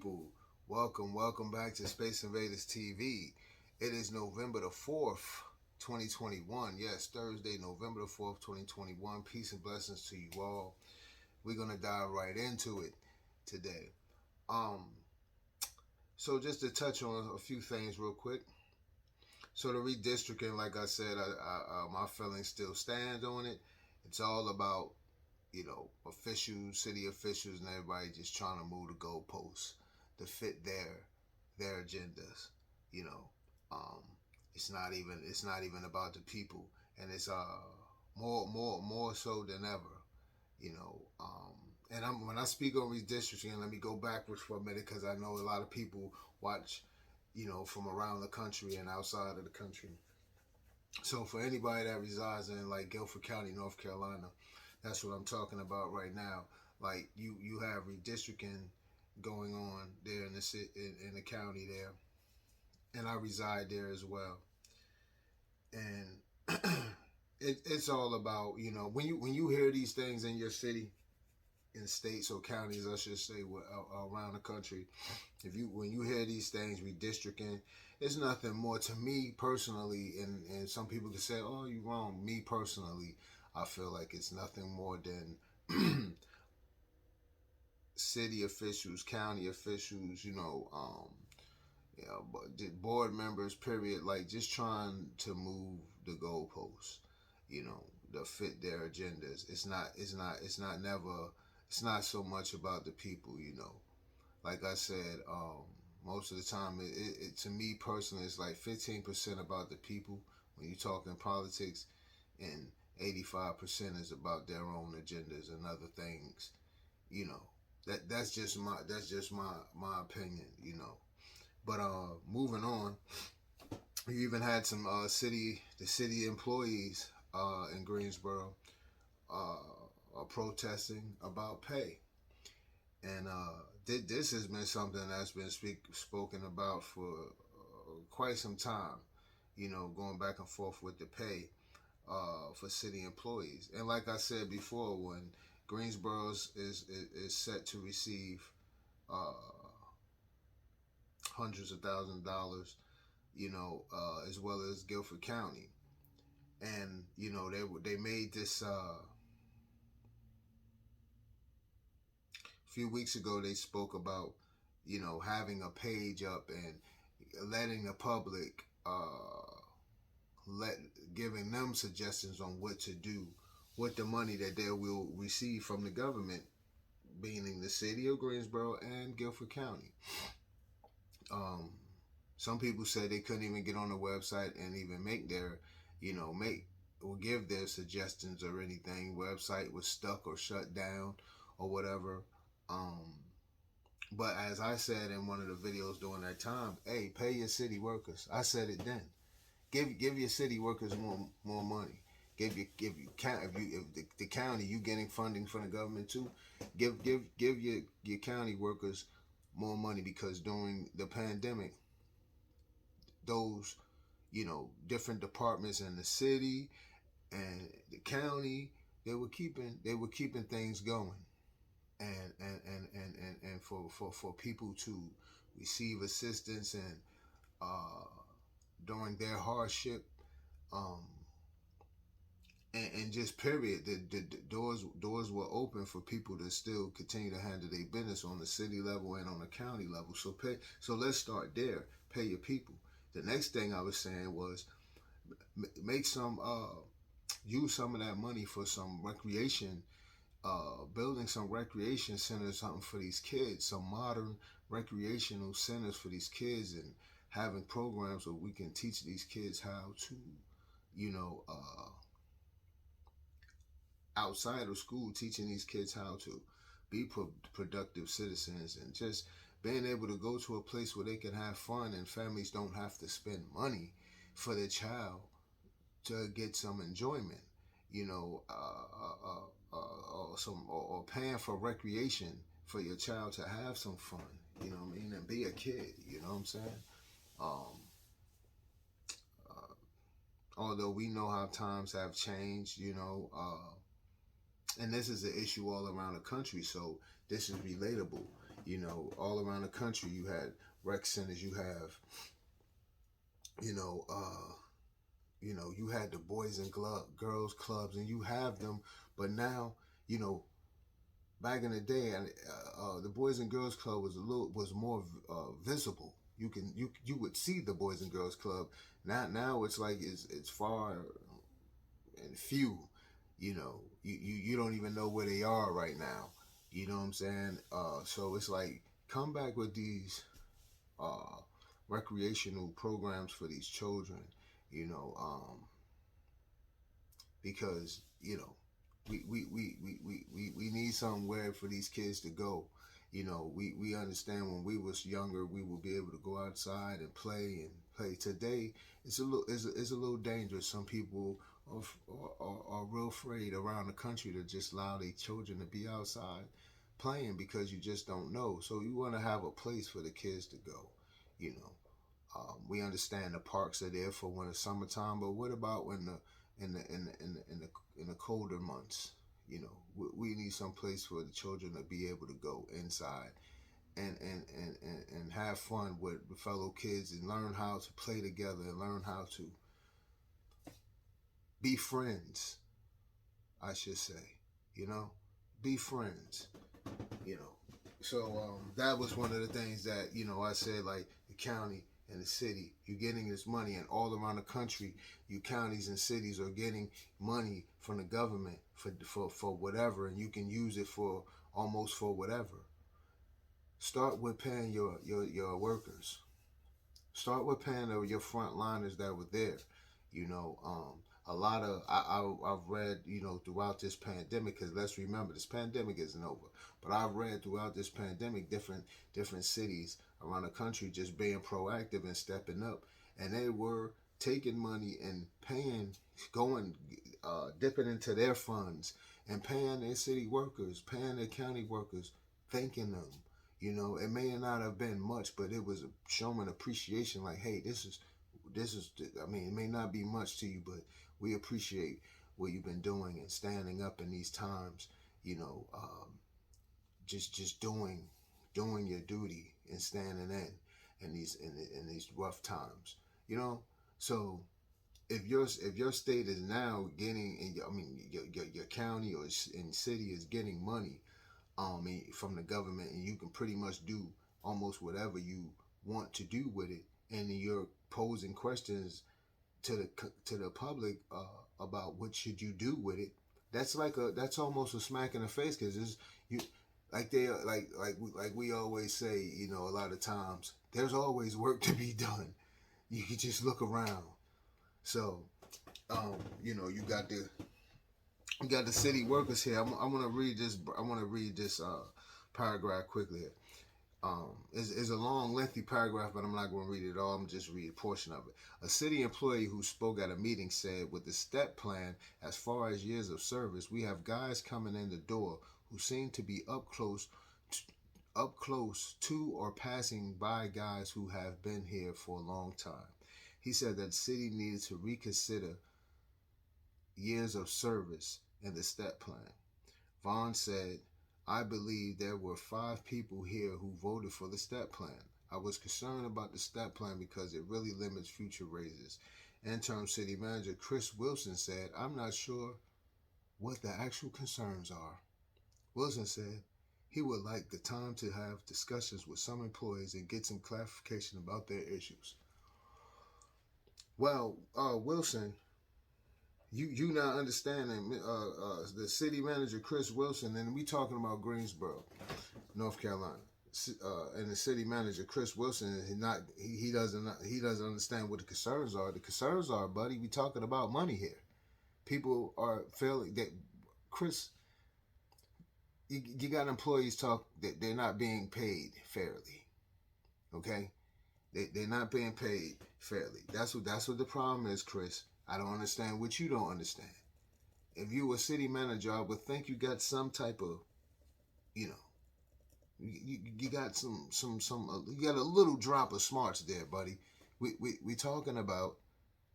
people? Welcome back to Space Invaders TV. It is November the 4th, 2021. Yes, Thursday, November the 4th, 2021. Peace and blessings to you all. We're going to dive right into it today. So just to touch on a few things real quick. So the redistricting, like I said, my feelings still stand on it. It's all about officials, city officials, and everybody just trying to move the goalposts to fit their agendas. It's not even about the people, and it's more so than ever. And when I speak on redistricting, let me go backwards for a minute because I know a lot of people watch, from around the country and outside of the country. So for anybody that resides in like Guilford County, North Carolina, that's what I'm talking about right now. Like you have redistricting going on there in the county there, and I reside there as well. And it's all about when you hear these things in your city, in states or counties, I should say, around the country. When you hear these things, redistricting, it's nothing more to me personally. And some people can say, "Oh, you're wrong." Me personally, I feel like it's nothing more than city officials, county officials, board members, period, like just trying to move the goalposts, to fit their agendas. It's not so much about the people, Like I said, most of the time, to me personally, it's like 15% about the people when you're talking politics, and 85% is about their own agendas and other things, That's just my opinion, But moving on, you even had some city employees in Greensboro are protesting about pay, and this has been something that's been spoken about for quite some time. Going back and forth with the pay for city employees, and like I said before, when Greensboro is set to receive hundreds of thousands of dollars, as well as Guilford County. And they made this a few weeks ago. They spoke about having a page up and letting the public giving them suggestions on what to do with the money that they will receive from the government, meaning the city of Greensboro and Guilford County. Some people said they couldn't even get on the website and even make their, or give their suggestions or anything. Website was stuck or shut down or whatever. But as I said in one of the videos during that time, hey, pay your city workers. I said it then. Give your city workers more money. If the county, you getting funding from the government too, give your county workers more money, because during the pandemic, those different departments in the city and the county, they were keeping things going, and for people to receive assistance and during their hardship, and just period, the doors were open for people to still continue to handle their business on the city level and on the county level. So let's start there. Pay your people. The next thing I was saying was make use some of that money for some recreation, building some recreation centers, something for these kids, some modern recreational centers for these kids, and having programs where we can teach these kids how to, outside of school, teaching these kids how to be productive citizens, and just being able to go to a place where they can have fun and families don't have to spend money for their child to get some enjoyment, or paying for recreation for your child to have some fun, and be a kid, you know what I'm saying? Although we know how times have changed, and this is an issue all around the country, so this is relatable. You know, all around the country, you had rec centers. You have, you know, you had the boys and girls clubs, and you have them. But now, you know, back in the day, the Boys and Girls Club was more visible. You would see the Boys and Girls Club. Now it's like it's far and few. You know, you don't even know where they are right now. You know what I'm saying? So it's like, come back with these uh, recreational programs for these children. You know, because we need somewhere for these kids to go. You know, we understand when we was younger, we would be able to go outside and play. Today, it's a little dangerous. Some people are real afraid around the country to just allow their children to be outside playing, because you just don't know. So you want to have a place for the kids to go. You know, we understand the parks are there for when it's summertime, but what about when in the colder months? You know, we need some place for the children to be able to go inside and have fun with fellow kids and learn how to play together and learn how to be friends, I should say. You know, be friends. You know, so that was one of the things that, you know, I said, like, the county and the city, you're getting this money, and all around the country, you counties and cities are getting money from the government for whatever, and you can use it for almost for whatever. Start with paying your workers. Start with paying your frontliners that were there. You know, a lot of I've read, you know, throughout this pandemic, because let's remember, this pandemic isn't over. But I've read throughout this pandemic different cities around the country just being proactive and stepping up, and they were taking money and paying, going, dipping into their funds and paying their city workers, paying their county workers, thanking them. You know, it may not have been much, but it was showing appreciation. Like, hey, this is. I mean, it may not be much to you, but we appreciate what you've been doing and standing up in these times. You know, just doing your duty and standing in these rough times. You know, so if your state is now getting, I mean, your county or in city is getting money from the government, and you can pretty much do almost whatever you want to do with it, and you're posing questions to the public about what should you do with it. That's almost a smack in the face, because it's you like they like we always say, you know, a lot of times there's always work to be done. You can just look around. So you know, you got the city workers here. I'm gonna read this. I want to read this paragraph quickly here. Is a long, lengthy paragraph, but I'm not going to read it all. I'm just read a portion of it. A city employee who spoke at a meeting said, with the step plan, as far as years of service, we have guys coming in the door who seem to be up close to or passing by guys who have been here for a long time. He said that the city needed to reconsider years of service in the step plan. Vaughn said, I believe there were 5 people here who voted for the step plan. I was concerned about the step plan because it really limits future raises. Interim city manager Chris Wilson said, I'm not sure what the actual concerns are. Wilson said he would like the time to have discussions with some employees and get some clarification about their issues. Well, Wilson, you not understanding the city manager Chris Wilson, and we talking about Greensboro, North Carolina, and the city manager Chris Wilson he doesn't understand what the concerns are. The concerns are, buddy, we talking about money here. People are feeling that Chris, you got employees talk that they're not being paid fairly. Okay, they're not being paid fairly. That's what the problem is, Chris. I don't understand what you don't understand. If you were a city manager, I would think you got some type of, you know, you got you got a little drop of smarts there, buddy. We talking about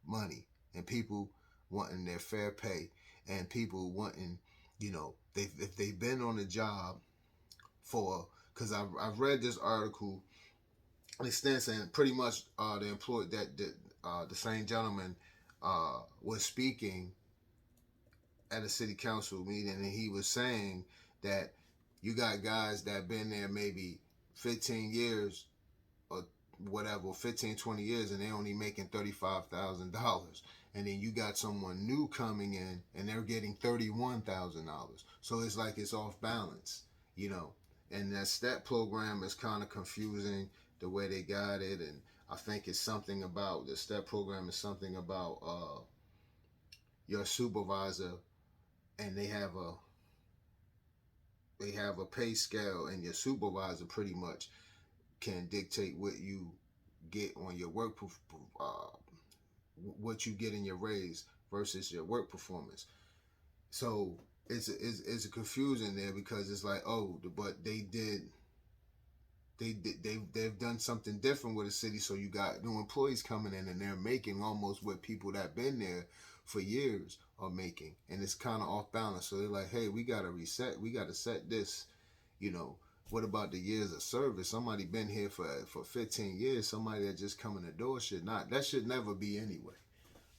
money and people wanting their fair pay, and people wanting, you know, if they've been on a job for because I've read this article. It stands saying pretty much the employee that the same gentleman was speaking at a city council meeting, and he was saying that you got guys that been there maybe 15 years or whatever, 15, 20 years, and they're only making $35,000. And then you got someone new coming in and they're getting $31,000. So it's like it's off balance, you know. And that STEP program is kind of confusing the way they got it. And I think it's something about the STEP program is something about your supervisor, and they have a pay scale, and your supervisor pretty much can dictate what you get on your work, what you get in your raise versus your work performance. So it's a confusion there, because it's like, oh, but they've done something different with the city. So you got new employees coming in and they're making almost what people that been there for years are making, and it's kind of off balance. So they're like, hey, we got to reset. We got to set this, you know. What about the years of service? Somebody been here for 15 years. Somebody that just come in the door should not. That should never be anyway,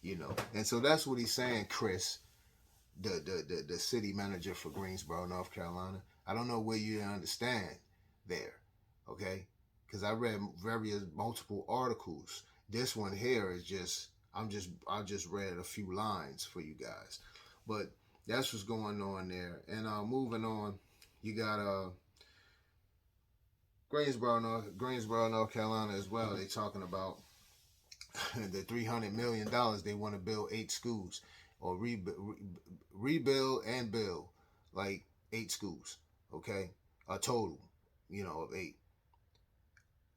you know. And so that's what he's saying, Chris, the city manager for Greensboro, North Carolina. I don't know where you understand there, okay? Because I read multiple articles. This one here is just I just read a few lines for you guys, but that's what's going on there. And moving on, you got Greensboro, North Carolina as well. They talking about the $300 million they want to build 8 schools, or rebuild and build like 8 schools. Okay, a total, you know, of 8.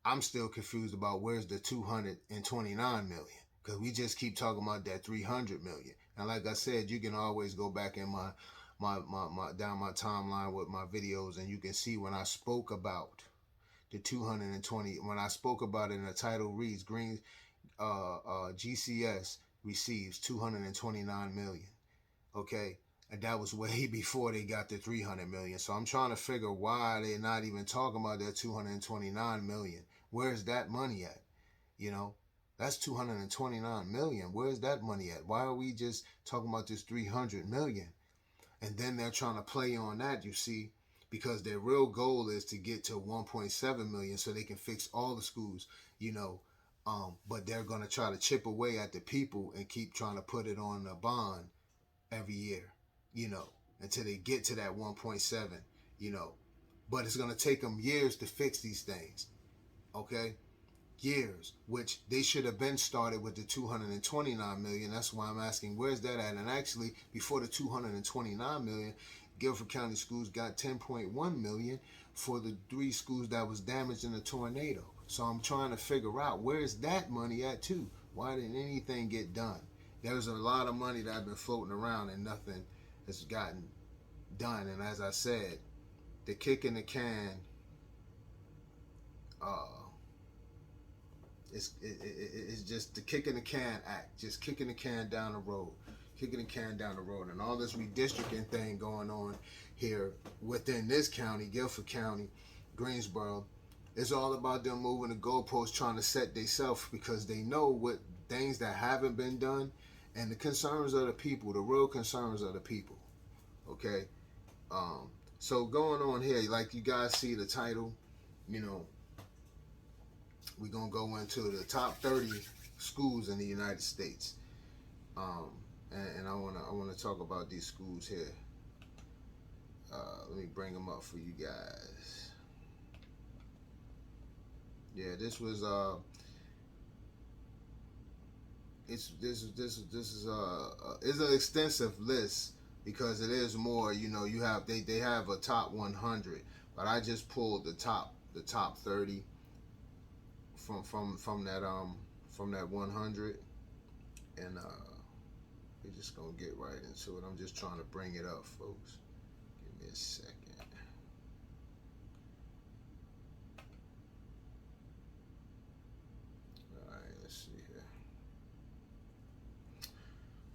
I'm still confused about where's the 229 million, because we just keep talking about that 300 million. And like I said, you can always go back in my down my timeline with my videos, and you can see when I spoke about the 220, when I spoke about it, in the title reads GCS receives 229 million. Okay, and that was way before they got the 300 million. So I'm trying to figure why they're not even talking about that 229 million. Where's that money at? You know, that's 229 million. Where's that money at? Why are we just talking about this 300 million? And then they're trying to play on that, you see, because their real goal is to get to 1.7 million so they can fix all the schools, you know. But they're going to try to chip away at the people and keep trying to put it on a bond every year, you know, until they get to that 1.7, you know. But it's going to take them years to fix these things, okay? Years, which they should have been started with the 229 million. That's why I'm asking, where's that at? And actually, before the 229 million, Guilford County Schools got 10.1 million for the 3 schools that was damaged in the tornado. So I'm trying to figure out, where's that money at too? Why didn't anything get done? There's a lot of money that have been floating around and nothing has gotten done. And as I said, the kick in the can, it's just the kick in the can act, just kicking the can down the road. And all this redistricting thing going on here within this county, Guilford County, Greensboro, it's all about them moving the goalposts, trying to set themselves, because they know what things that haven't been done, and the concerns of the people, the real concerns of the people. Okay, so going on here, like you guys see the title, you know, we're gonna go into the top 30 schools in the United States. And I wanna talk about these schools here. Let me bring them up for you guys. Yeah, this was this is an extensive list, because it is more. You know, you have they have a top 100, but I just pulled the top 30 from that 100, and we're just gonna get right into it. I'm just trying to bring it up, folks. Give me a second. All right, let's see here.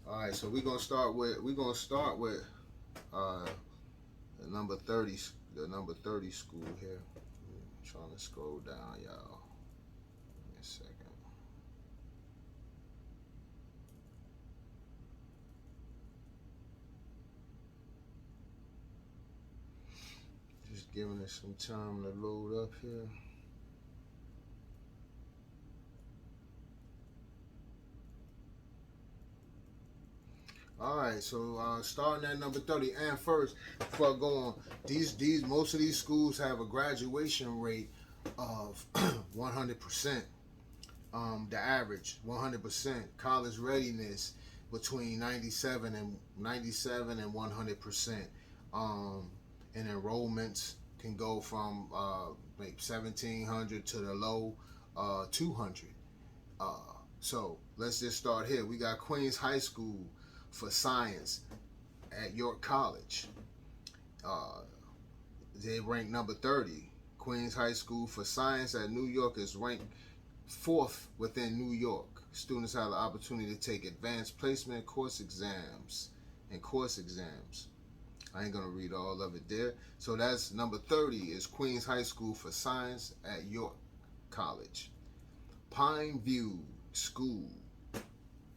All right, so we're gonna start with the number 30 school here. Trying to scroll down, y'all. Give me a second. Just giving it some time to load up here. All right, so starting at number 30, and first, before I go on, most of these schools have a graduation rate of 100%. The average 100%. College readiness between 97 and 100%. And enrollments can go from like 1,700 to the low 200. So let's just start here. We got Queens High School for science at York College. They rank number 30. Queens High School for science at New York is ranked 4th within New York. Students have the opportunity to take advanced placement course exams. I ain't gonna read all of it there. So that's number 30 is Queens High School for science at York College. Pine View School,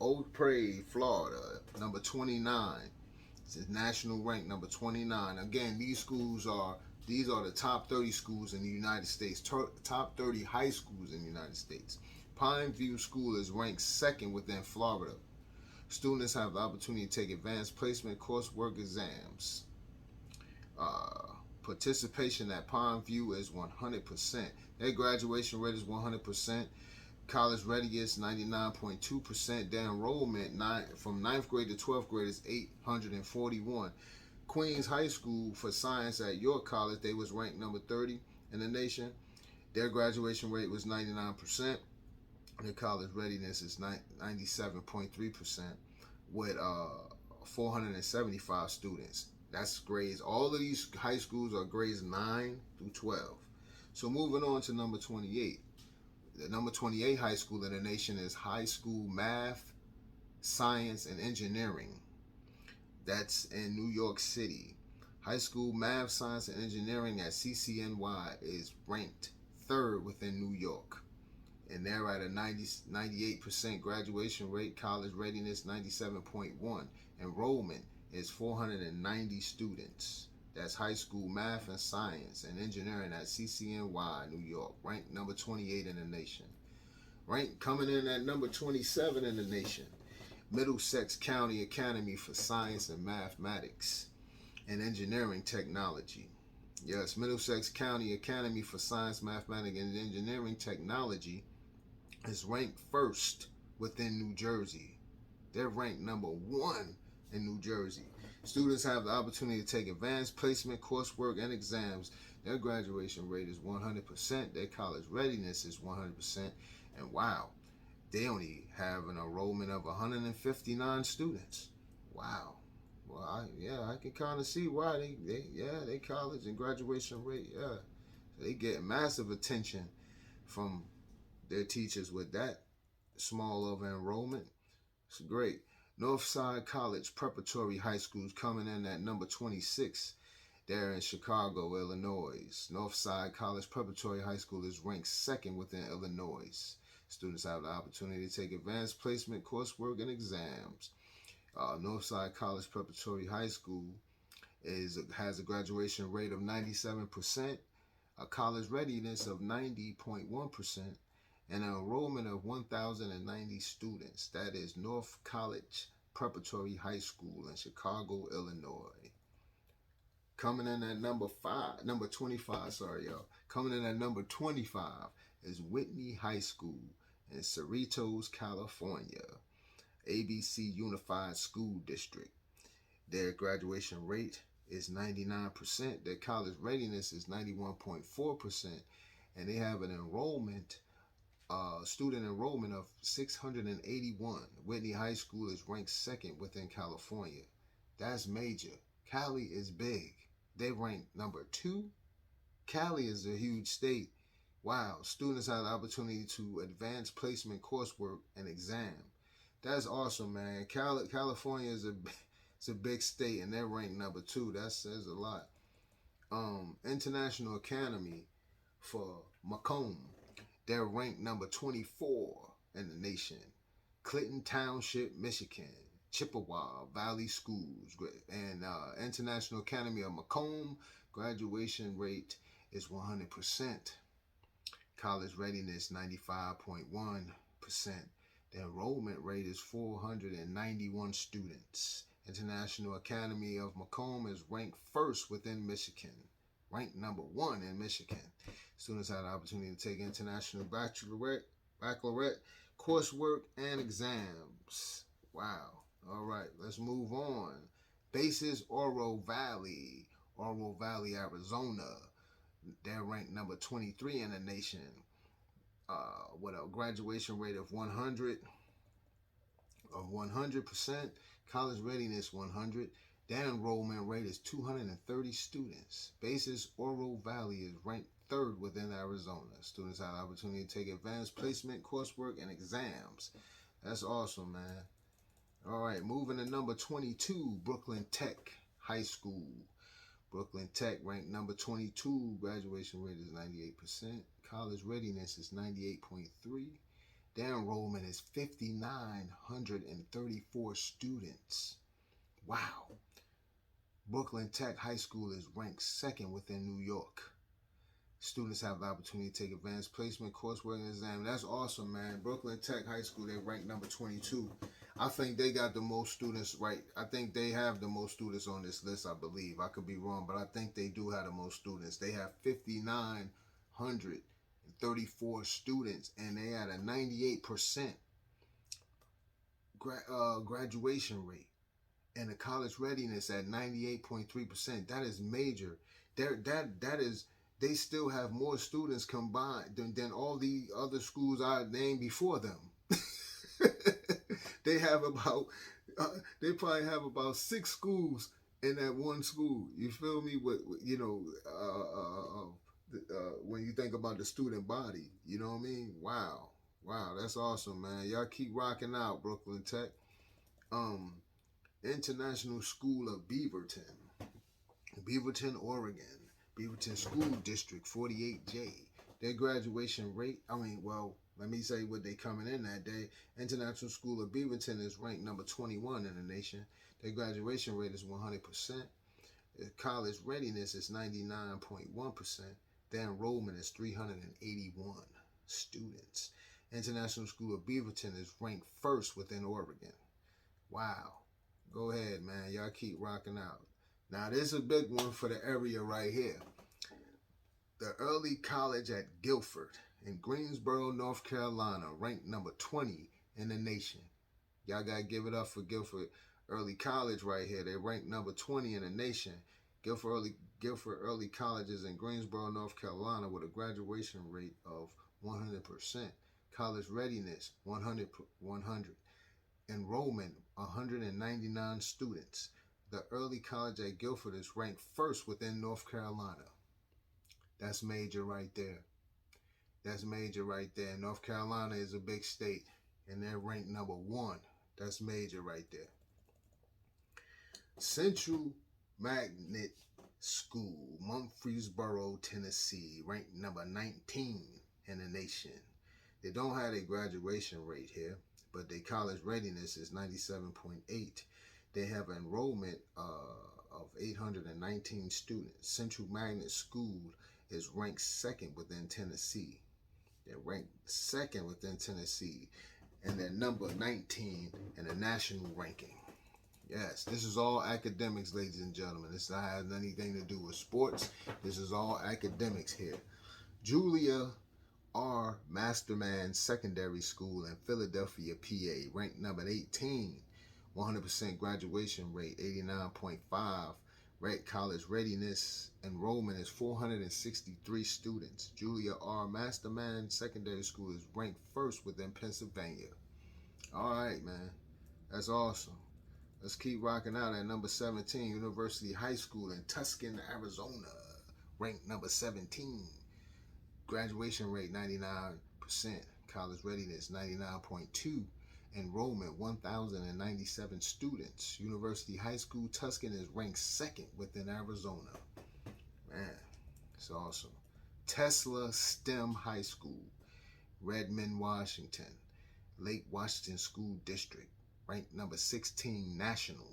Old Prairie, Florida, number 29. It's a national rank, number 29. Again, these are the top 30 schools in the United States, top 30 high schools in the United States. Pine View School is ranked 2nd within Florida. Students have the opportunity to take advanced placement coursework exams. Participation at Pine View is 100%. Their graduation rate is 100%. College readiness 99.2%. Their enrollment from 9th grade to 12th grade is 841. Queens High School for science at York College, they was ranked number 30 in the nation. Their graduation rate was 99%. Their college readiness is 97.3% with 475 students. That's grades. All of these high schools are grades 9 through 12. So moving on to number 28. The number 28 high school in the nation is High School Math, Science, and Engineering. That's in New York City. High School Math, Science, and Engineering at CCNY is ranked 3rd within New York. And they're at a 98% graduation rate. College readiness 97.1. Enrollment is 490 students. That's High School Math and Science and Engineering at CCNY, New York, ranked number 28 in the nation. Ranked coming in at number 27 in the nation, Middlesex County Academy for Science and Mathematics and Engineering Technology. Yes, Middlesex County Academy for Science, Mathematics, and Engineering Technology is ranked 1st within New Jersey. They're ranked number 1 in New Jersey. Students have the opportunity to take advanced placement coursework and exams. Their graduation rate is 100%. Their college readiness is 100%. And wow, they only have an enrollment of 159 students. Wow. Well, I can kind of see why they college and graduation rate, so they get massive attention from their teachers with that small of an enrollment. It's great. Northside College Preparatory High School is coming in at number 26. They're in Chicago, Illinois. Northside College Preparatory High School is ranked 2nd within Illinois. Students have the opportunity to take advanced placement coursework and exams. Northside College Preparatory High School has a graduation rate of 97%, a college readiness of 90.1%, and an enrollment of 1,090 students. That is North College Preparatory High School in Chicago, Illinois. Coming in at number 25, Coming in at number 25 is Whitney High School in Cerritos, California. ABC Unified School District. Their graduation rate is 99%. Their college readiness is 91.4%. And they have an student enrollment of 681. Whitney High School is ranked 2nd within California. That's major. Cali is big. They rank number 2. Cali is a huge state. Wow. Students have the opportunity to advance placement coursework and exam. That's awesome, man. California is a big state, and they're ranked number 2. That says a lot. International Academy for Macomb, they're ranked number 24 in the nation. Clinton Township, Michigan, Chippewa Valley Schools, and International Academy of Macomb, graduation rate is 100%. College readiness, 95.1%. The enrollment rate is 491 students. International Academy of Macomb is ranked first within Michigan, ranked number 1 in Michigan. Students have the opportunity to take international baccalaureate coursework and exams. Wow. All right, let's move on. Bases, Oro Valley, Arizona. They're ranked number 23 in the nation. With a graduation rate of 100%, college readiness 100. Their enrollment rate is 230 students. Bases, Oro Valley is ranked third within Arizona. Students have the opportunity to take advanced placement, coursework, and exams. That's awesome, man. All right, moving to number 22, Brooklyn Tech High School. Brooklyn Tech ranked number 22. Graduation rate is 98%. College readiness is 98.3. Their enrollment is 5,934 students. Wow. Brooklyn Tech High School is ranked second within New York. Students have the opportunity to take advanced placement, coursework, and exam. That's awesome, man. Brooklyn Tech High School, they ranked number 22. I think they got the most students, right? I think they have the most students on this list, I believe. I could be wrong, but I think they do have the most students. They have 5,934 students, and they had a 98% graduation rate. And the college readiness at 98.3%. That is major. That is... They still have more students combined than all the other schools I named before them. They probably have about 6 schools in that one school. You feel me? When you think about the student body, you know what I mean? Wow, that's awesome, man. Y'all keep rocking out, Brooklyn Tech. International School of Beaverton, Oregon. Beaverton School District 48J. Their graduation rate, let me say what they coming in that day. International School of Beaverton is ranked number 21 in the nation. Their graduation rate is 100%. Their college readiness is 99.1%. Their enrollment is 381 students. International School of Beaverton is ranked first within Oregon. Wow. Go ahead, man. Y'all keep rocking out. Now, this is a big one for the area right here. The Early College at Guilford in Greensboro, North Carolina, ranked number 20 in the nation. Y'all got to give it up for Guilford Early College right here. They ranked number 20 in the nation. Guilford Early College is in Greensboro, North Carolina, with a graduation rate of 100%. College readiness, 100. Enrollment, 199 students. The Early College at Guilford is ranked first within North Carolina. That's major right there. North Carolina is a big state, and they're ranked number 1. That's major right there. Central Magnet School, Murfreesboro, Tennessee, ranked number 19 in the nation. They don't have a graduation rate here, but their college readiness is 97.8. They have an enrollment of 819 students. Central Magnet School is ranked second within Tennessee. They're ranked second within Tennessee, and they're number 19 in the national ranking. Yes, this is all academics, ladies and gentlemen. This doesn't have anything to do with sports. This is all academics here. Julia R. Masterman Secondary School in Philadelphia, PA, ranked number 18. 100% graduation rate, 89.5. Rate college readiness enrollment is 463 students. Julia R. Masterman Secondary School is ranked first within Pennsylvania. All right, man. That's awesome. Let's keep rocking out at number 17, University High School in Tuscan, Arizona, ranked number 17. Graduation rate, 99%. College readiness, 99.2. Enrollment, 1,097 students. University High School Tuscan is ranked second within Arizona. Man, it's awesome. Tesla STEM High School, Redmond, Washington. Lake Washington School District, ranked number 16 national.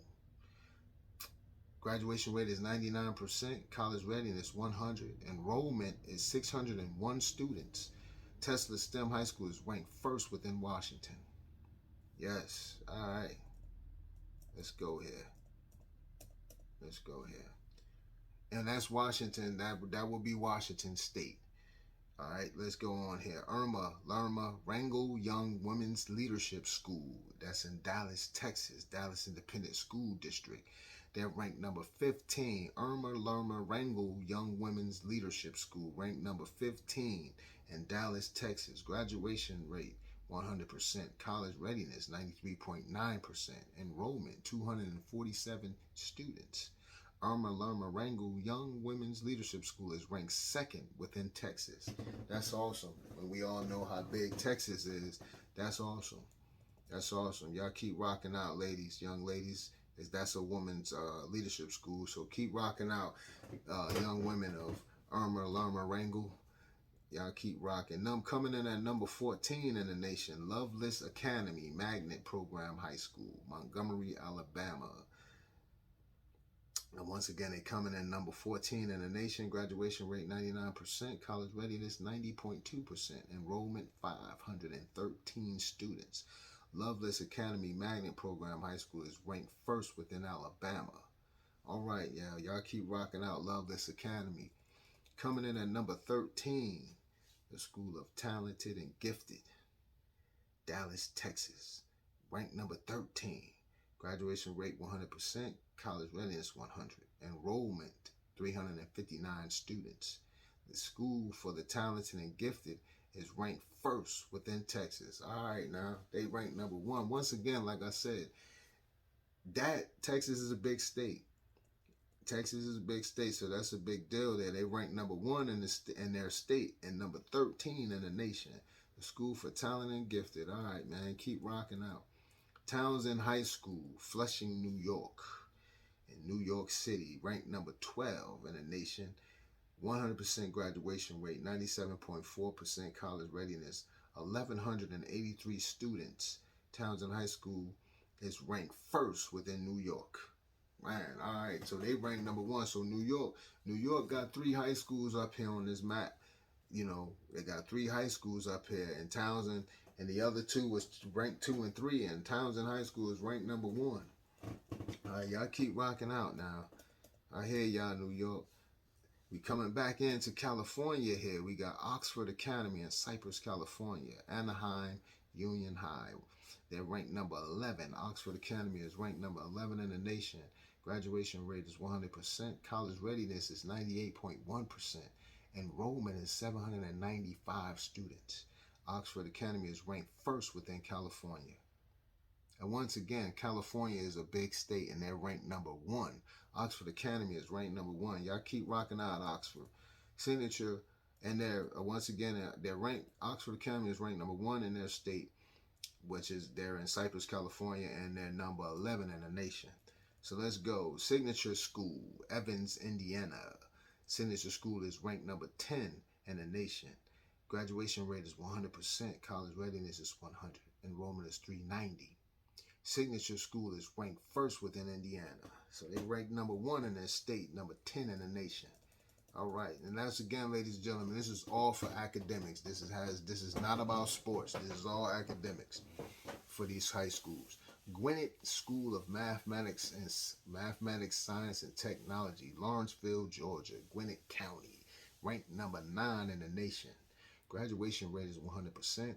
Graduation rate is 99%. College readiness 100. Enrollment is 601 students. Tesla STEM High School is ranked first within Washington. Yes, all right. Let's go here. Let's go here. And that's Washington. That will be Washington State. All right, let's go on here. Lerma Wrangell Young Women's Leadership School. That's in Dallas, Texas. Dallas Independent School District. They're ranked number 15. Lerma Wrangell Young Women's Leadership School, ranked number 15 in Dallas, Texas. Graduation rate 100%. College readiness 93.9%. Enrollment 247 students. Lerma Wrangell Young Women's Leadership School is ranked second within Texas. That's awesome. When we all know how big Texas is, that's awesome. That's awesome. Y'all keep rocking out, ladies, young ladies. That's a woman's leadership school, so keep rocking out, young women of Lerma Wrangell. Y'all keep rocking. Coming in at number 14 in the nation, Loveless Academy Magnet Program High School, Montgomery, Alabama. And once again, they coming in number 14 in the nation. Graduation rate 99%. College readiness 90.2%. Enrollment 513 students. Loveless Academy Magnet Program High School is ranked first within Alabama. All right, y'all keep rocking out. Loveless Academy. Coming in at number 13, the School of Talented and Gifted, Dallas, Texas. Ranked number 13. Graduation rate 100%. College readiness 100. Enrollment 359 students. The School for the Talented and Gifted is ranked first within Texas. All right, now they ranked number 1. Once again, like I said, Texas is a big state. Texas is a big state, so that's a big deal there. They ranked number 1 in their state and number 13 in the nation. The School for Talented and Gifted. All right, man, keep rocking out. Townsend High School, Flushing, New York, in New York City, ranked number 12 in the nation. 100% graduation rate, 97.4% college readiness, 1,183 students. Townsend High School is ranked first within New York. Man, all right, so they ranked number 1. So New York got 3 high schools up here on this map. You know, they got 3 high schools up here, and Townsend, and the other 2 was ranked 2 and 3, and Townsend High School is ranked number 1. All right, y'all keep rocking out now. I hear y'all, New York. We coming back into California here. We got Oxford Academy in Cyprus, California. Anaheim Union High. They're ranked number 11. Oxford Academy is ranked number 11 in the nation. Graduation rate is 100%. College readiness is 98.1%. Enrollment is 795 students. Oxford Academy is ranked first within California. And once again, California is a big state, and they're ranked number 1. Oxford Academy is ranked number 1. Y'all keep rocking out, Oxford. Signature, and they're once again they're ranked. Oxford Academy is ranked number 1 in their state, which is they're in Cyprus, California, and they're number 11 in the nation. So let's go. Signature School, Evans, Indiana. Signature School is ranked number 10 in the nation. Graduation rate is 100%. College readiness is 100. Enrollment is 390. Signature School is ranked first within Indiana. So they ranked number 1 in their state, number 10 in the nation. All right, and that's again, ladies and gentlemen, this is all for academics. This is not about sports. This is all academics for these high schools. Gwinnett School of Mathematics, Science, and Technology, Lawrenceville, Georgia, Gwinnett County, ranked number 9 in the nation. Graduation rate is 100%.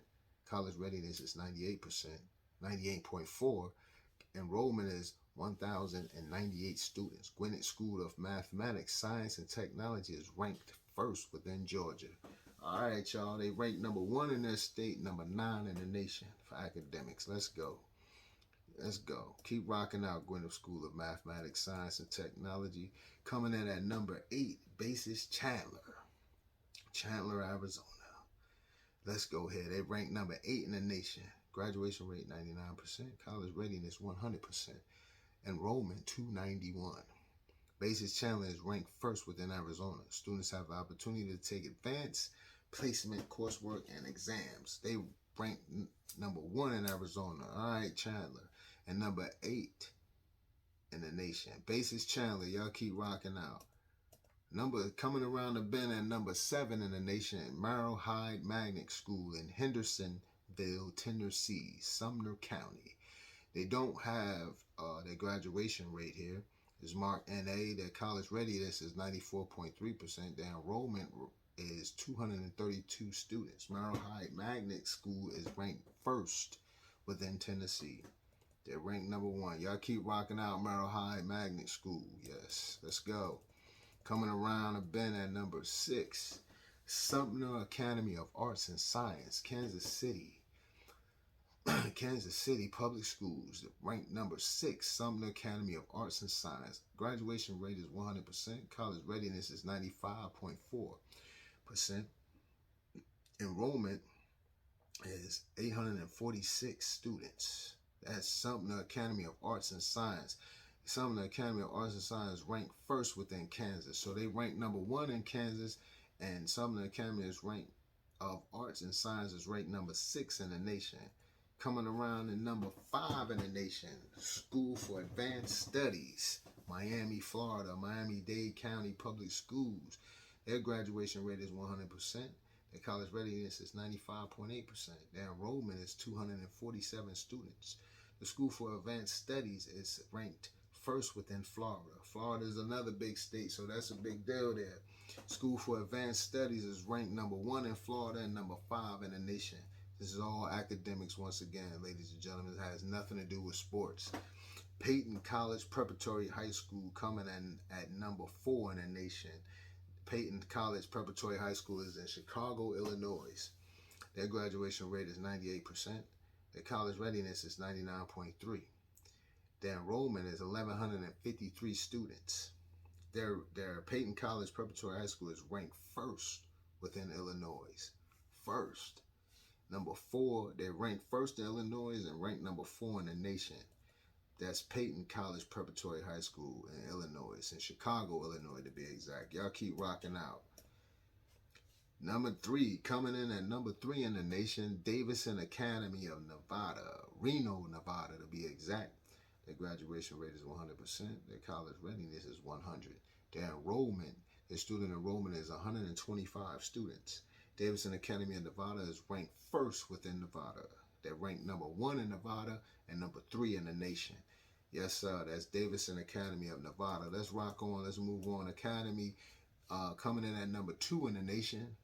College readiness is 98%, 98.4%. Enrollment is 1,098 students. Gwinnett School of Mathematics, Science, and Technology is ranked first within Georgia. All right, y'all. They ranked number 1 in their state, number 9 in the nation for academics. Let's go. Let's go. Keep rocking out, Gwinnett School of Mathematics, Science, and Technology. Coming in at number 8, Basis Chandler, Arizona. Let's go here. They ranked number 8 in the nation. Graduation rate 99%. College readiness 100%. Enrollment 291. Basic Chandler is ranked first within Arizona. Students have the opportunity to take advanced placement coursework and exams. They rank number 1 in Arizona. All right, Chandler. And number 8 in the nation. Basic Chandler, y'all keep rocking out. Coming around the bend at number 7 in the nation, Merrill Hyde Magnet School in Hendersonville, Tennessee, Sumner County. They don't have their graduation rate here. It's marked NA. Their college readiness is 94.3%. Their enrollment is 232 students. Merrill Hyde Magnet School is ranked first within Tennessee. They're ranked number 1. Y'all keep rocking out Merrill Hyde Magnet School. Yes, let's go. Coming around a bend at number 6, Sumner Academy of Arts and Science, Kansas City. Kansas City Public Schools, ranked number 6, Sumner Academy of Arts and Science. Graduation rate is 100%. College readiness is 95.4%. Enrollment is 846 students. That's Sumner Academy of Arts and Science. Sumner Academy of Arts and Science ranked first within Kansas. So they ranked number 1 in Kansas, and Sumner Academy is ranked of Arts and Science is ranked number 6 in the nation. Coming around in number 5 in the nation, School for Advanced Studies, Miami, Florida, Miami-Dade County Public Schools. Their graduation rate is 100%. Their college readiness is 95.8%. Their enrollment is 247 students. The School for Advanced Studies is ranked first within Florida. Florida is another big state, so that's a big deal there. School for Advanced Studies is ranked number 1 in Florida and number 5 in the nation. This is all academics once again, ladies and gentlemen. It has nothing to do with sports. Payton College Preparatory High School coming in at number 4 in the nation. Payton College Preparatory High School is in Chicago, Illinois. Their graduation rate is 98%. Their college readiness is 99.3%. Their enrollment is 1,153 students. Their Payton College Preparatory High School is ranked first within Illinois. First. Number 4, they ranked first in Illinois and ranked number 4 in the nation. That's Payton College Preparatory High School in Illinois, in Chicago, Illinois to be exact. Y'all keep rocking out. Number 3, coming in at number 3 in the nation, Davidson Academy of Nevada, Reno, Nevada to be exact. Their graduation rate is 100%. Their college readiness is 100. Their student enrollment is 125 students. Davidson Academy of Nevada is ranked first within Nevada. They're ranked number 1 in Nevada and number 3 in the nation. Yes, sir. That's Davidson Academy of Nevada. Let's rock on. Let's move on. Academy coming in at number 2 in the nation.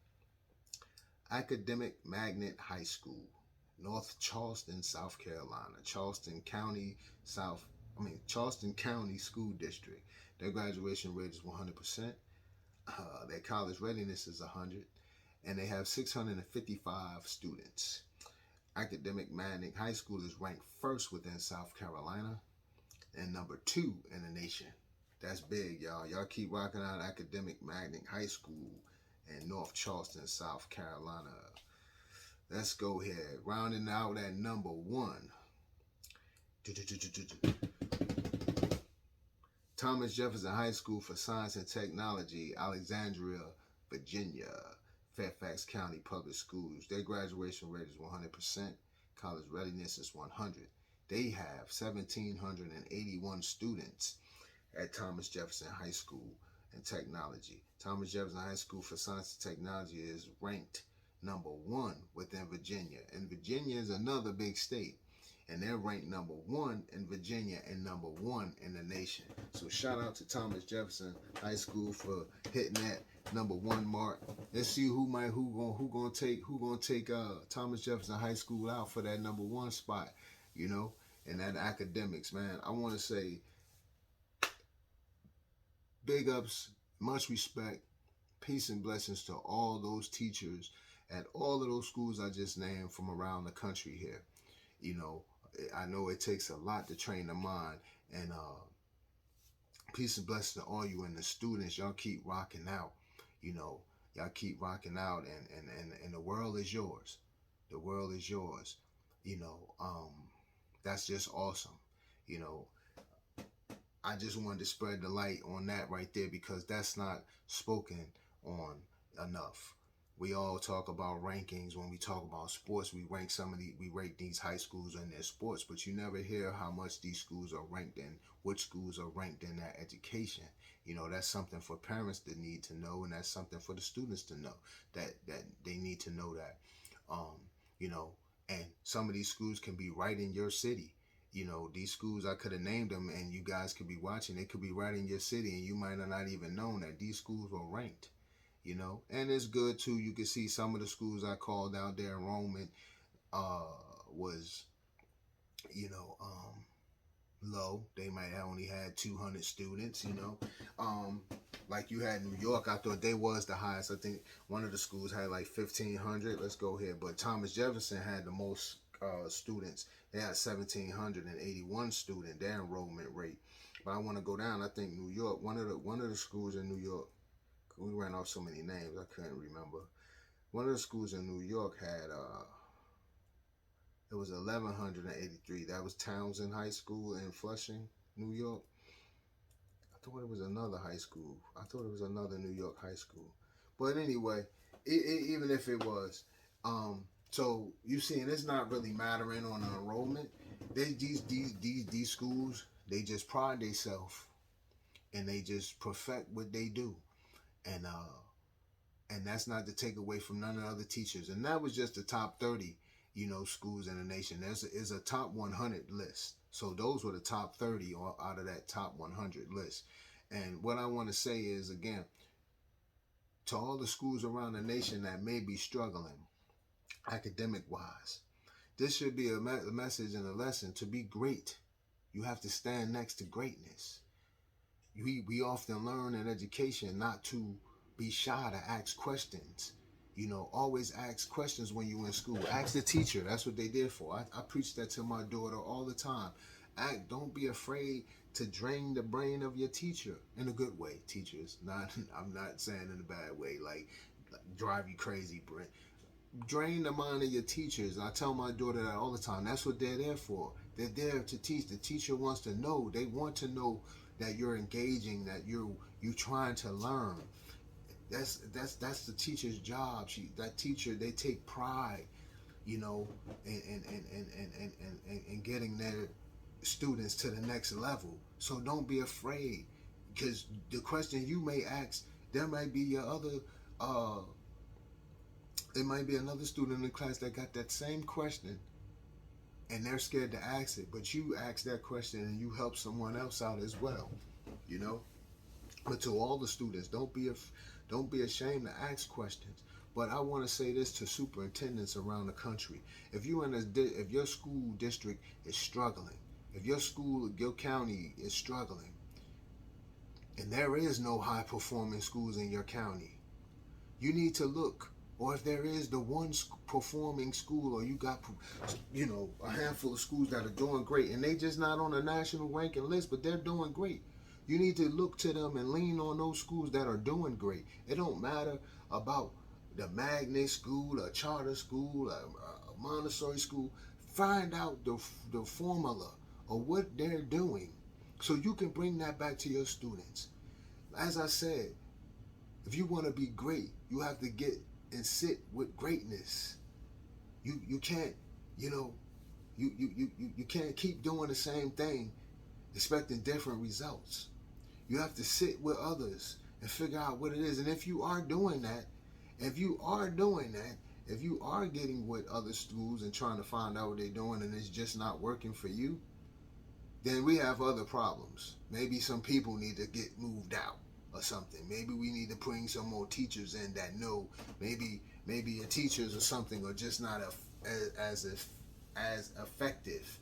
Academic Magnet High School, North Charleston, South Carolina. Charleston County School District. Their graduation rate is 100%. Their college readiness is 100. And they have 655 students. Academic Magnet High School is ranked first within South Carolina and number 2 in the nation. That's big, y'all. Y'all keep rocking out Academic Magnet High School in North Charleston, South Carolina. Let's go ahead. Rounding out at number 1. Thomas Jefferson High School for Science and Technology, Alexandria, Virginia. Fairfax County Public Schools. Their graduation rate is 100%. College readiness is 100. They have 1,781 students at Thomas Jefferson High School in technology. Thomas Jefferson High School for Science and Technology is ranked number 1 within Virginia. And Virginia is another big state. And they're ranked number 1 in Virginia and number 1 in the nation. So shout out to Thomas Jefferson High School for hitting that number 1 mark. Let's see who gonna take Thomas Jefferson High School out for that number 1 spot, and that academics, man. I want to say big ups, much respect, peace and blessings to all those teachers at all of those schools I just named from around the country here. I know it takes a lot to train the mind, and peace and blessings to all you and the students. Y'all keep rocking out. Y'all keep rocking out, and the world is yours. The world is yours. That's just awesome. I just wanted to spread the light on that right there because that's not spoken on enough. We all talk about rankings when we talk about sports. We rank these high schools in their sports, but you never hear how much these schools are ranked in, which schools are ranked in their education. You know, that's something for parents to need to know, and that's something for the students to know that they need to know that. Um, you know, and some of these schools can be right in your city. You know, these schools, I could have named them and you guys could be watching. They could be right in your city and you might have not even known that these schools were ranked, you know. And it's good too. You can see some of the schools I called out, their enrollment uh, was, you know, low. They might have only had 200 students, you know. Um, like you had New York, I thought they was the highest. I think one of the schools had like 1,500. Let's go here. But Thomas Jefferson had the most students. They had 1,781 student, their enrollment rate. But I want to go down. I think New York, one of the schools in New York, we ran off so many names I couldn't remember. One of the schools in New York had it was 1,183. That was Townsend High School in Flushing, New York. I thought it was another high school. I thought it was another New York high school. But anyway, even if it was, so you see, and it's not really mattering on the enrollment. These schools, they just pride themselves and they just perfect what they do, and that's not to take away from none of the other teachers. And that was just the top 30, you know, schools in the nation. Is a top 100 list. So those were the top 30 out of that top 100 list. And what I want to say is, again, to all the schools around the nation that may be struggling academic wise, this should be a message and a lesson. To be great, you have to stand next to greatness. We often learn in education not to be shy to ask questions. You know, always ask questions when you're in school. Ask the teacher. That's what they did for. I preach that to my daughter all the time. Don't be afraid to drain the brain of your teacher in a good way. Teachers, I'm not saying in a bad way, like drive you crazy, brain. Drain the mind of your teachers. I tell my daughter that all the time. That's what they're there for. They're there to teach. The teacher wants to know. They want to know that you're engaging, that you're trying to learn. That's the teacher's job. That teacher, they take pride, you know, in getting their students to the next level. So don't be afraid, because the question you may ask, there might be your other it might be another student in the class that got that same question and they're scared to ask it, but you ask that question and you help someone else out as well, you know. But to all the students, don't be ashamed to ask questions. But I want to say this to superintendents around the country: if your school district is struggling, if your county is struggling, and there is no high performing schools in your county, you need to look. Or if there is the one performing school, or you got, you know, a handful of schools that are doing great, and they just not on a national ranking list, but they're doing great. You need to look to them and lean on those schools that are doing great. It don't matter about the magnet school, a charter school, a Montessori school. Find out the formula of what they're doing, so you can bring that back to your students. As I said, if you want to be great, you have to get and sit with greatness. You can't, you know, you can't keep doing the same thing expecting different results. You have to sit with others and figure out what it is. And if you are doing that, if you are getting with other schools and trying to find out what they're doing and it's just not working for you, then we have other problems. Maybe some people need to get moved out or something. Maybe we need to bring some more teachers in that know. Maybe your teachers or something are just not as effective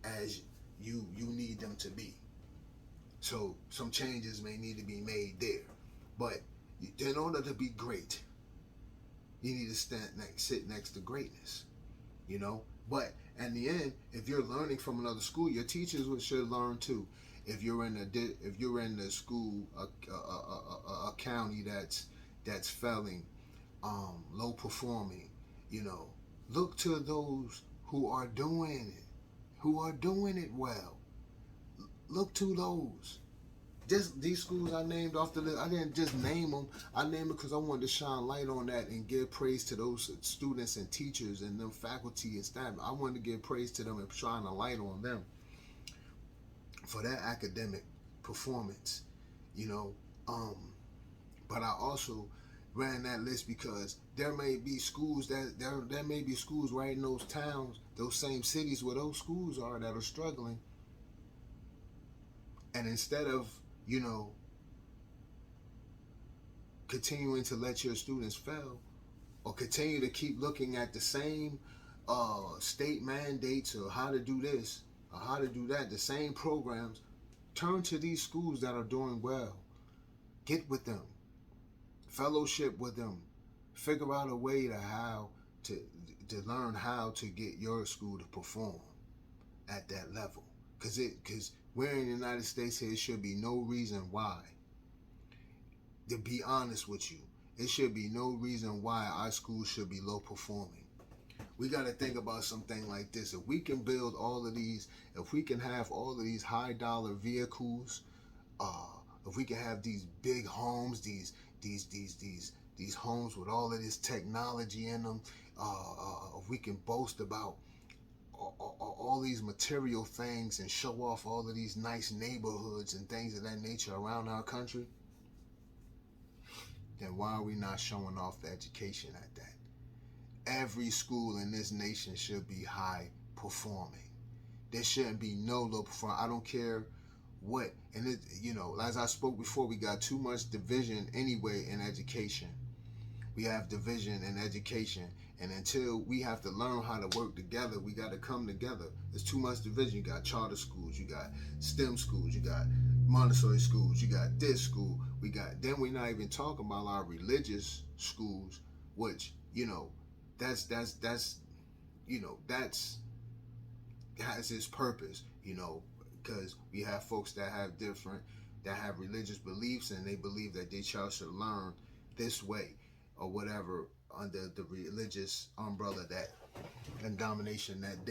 as you need them to be. So some changes may need to be made there. But in order to be great, you need to sit next to greatness, you know. But in the end, if you're learning from another school, your teachers should learn too. If you're in the school, a county that's failing, low performing, you know, look to those who are doing it well. Look to those. Just these schools I named off the list, I didn't just name them. I named them because I wanted to shine light on that and give praise to those students and teachers and them faculty and staff. I wanted to give praise to them and shine a light on them for their academic performance, you know. But I also ran that list because there may be schools there may be schools right in those towns, those same cities where those schools are that are struggling. And instead of, you know, continuing to let your students fail, or continue to keep looking at the same state mandates or how to do this or how to do that, the same programs, turn to these schools that are doing well. Get with them, fellowship with them, figure out a way to how to learn how to get your school to perform at that level. Because we're in the United States here, it should be no reason why. To be honest with you, it should be no reason why our schools should be low performing. We got to think about something like this. If we can build all of these, if we can have all of these high dollar vehicles, if we can have these big homes, these homes with all of this technology in them, if we can boast about all these material things and show off all of these nice neighborhoods and things of that nature around our country, then why are we not showing off the education at that? Every school in this nation should be high performing. There shouldn't be no low performing. I don't care what. And it, you know, as I spoke before, we got too much division anyway in education. We have division in education, and until we have to learn how to work together, we got to come together. There's too much division. You got charter schools, you got STEM schools, you got Montessori schools, you got this school, then we're not even talking about our religious schools, which, you know, that's you know, that's has its purpose, you know, because we have folks that have religious beliefs, and they believe that their child should learn this way or whatever under the religious umbrella that and domination that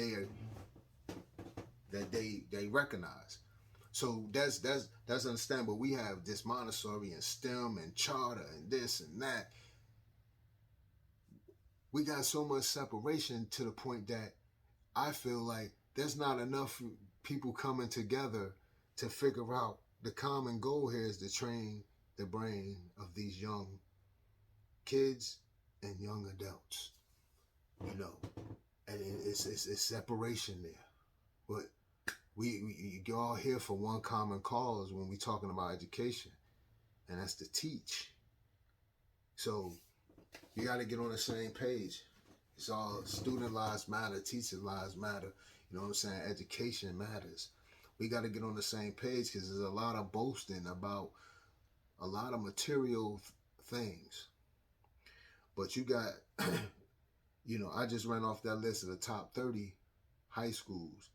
they recognize. So that's understandable. We have this Montessori and STEM and charter and this and that. We got so much separation to the point that I feel like there's not enough people coming together to figure out the common goal here is to train the brain of these young kids and young adults, you know, and it's separation there. But we all here for one common cause when we talking about education, and that's to teach. So you got to get on the same page. It's all student lives matter, teacher lives matter. You know what I'm saying? Education matters. We got to get on the same page because there's a lot of boasting about a lot of material things. But you got, you know, I just ran off that list of the top 30 high schools.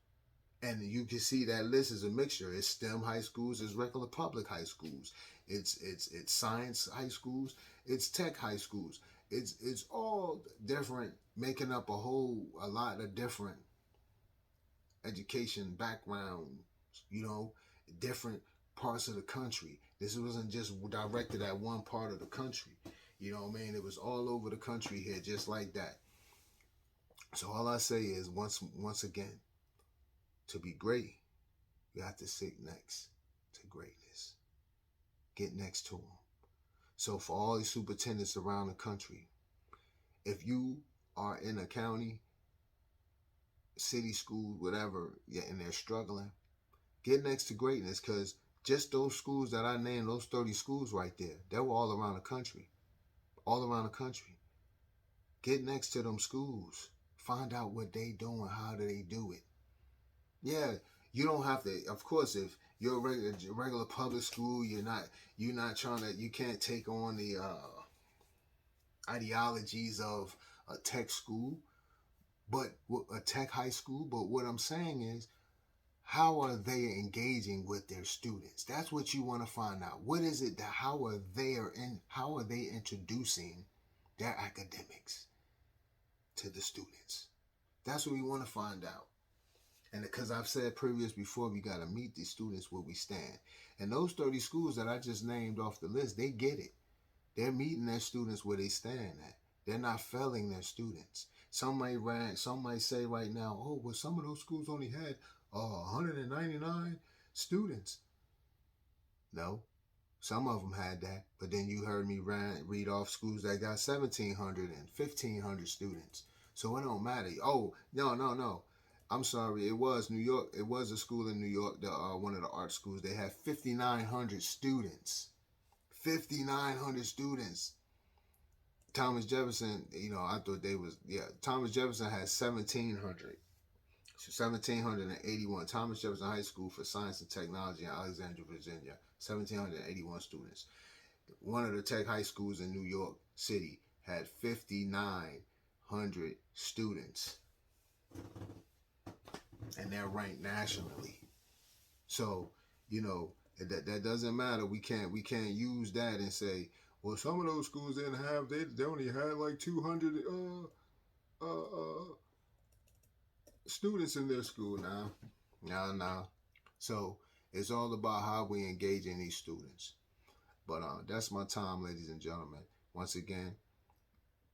And you can see that list is a mixture. It's STEM high schools, it's regular public high schools, it's science high schools, it's tech high schools. It's all different, making up a lot of different education backgrounds, you know, different parts of the country. This wasn't just directed at one part of the country. You know what I mean? It was all over the country here, just like that. So all I say is, once again, to be great, you have to sit next to greatness. Get next to them. So for all these superintendents around the country, if you are in a county, city, school, whatever, and they're struggling, get next to greatness, because just those schools that I named, those 30 schools right there, they were all around the country. All around the country. Get next to them schools. Find out what they doing, how do they do it. Yeah, you don't have to, of course, if you're a regular public school, you're not trying to, you can't take on the ideologies of a tech school, but a tech high school. But what I'm saying is, how are they engaging with their students? That's what you want to find out. What is it that how are they introducing their academics to the students? That's what we want to find out. And because I've said before, we got to meet the students where we stand. And those 30 schools that I just named off the list, they get it. They're meeting their students where they stand at. They're not failing their students. Some might say right now, oh, well, some of those schools only had 199 students. No, some of them had that. But then you heard me read off schools that got 1,700 and 1,500 students. So it don't matter. Oh, no. I'm sorry. It was New York. It was a school in New York, one of the art schools. They had 5,900 students. 5,900 students. Thomas Jefferson, I thought Thomas Jefferson had 1,700. 1,781. Thomas Jefferson High School for Science and Technology in Alexandria, Virginia. 1,781 students. One of the tech high schools in New York City had 5,900 students. And they're ranked nationally. So, that doesn't matter. We can't use that and say, well, some of those schools didn't have, they only had like 200 students in their school now. Nah. So it's all about how we engage in these students. But that's my time, ladies and gentlemen. Once again,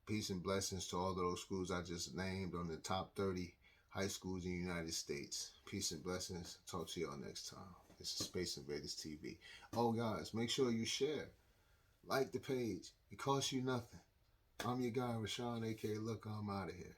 peace and blessings to all of those schools I just named on the top 30 high schools in the United States. Peace and blessings. Talk to y'all next time. This is Space Invaders TV. Oh, guys, make sure you share. Like the page. It costs you nothing. I'm your guy, Rashawn, a.k.a. Look, I'm out of here.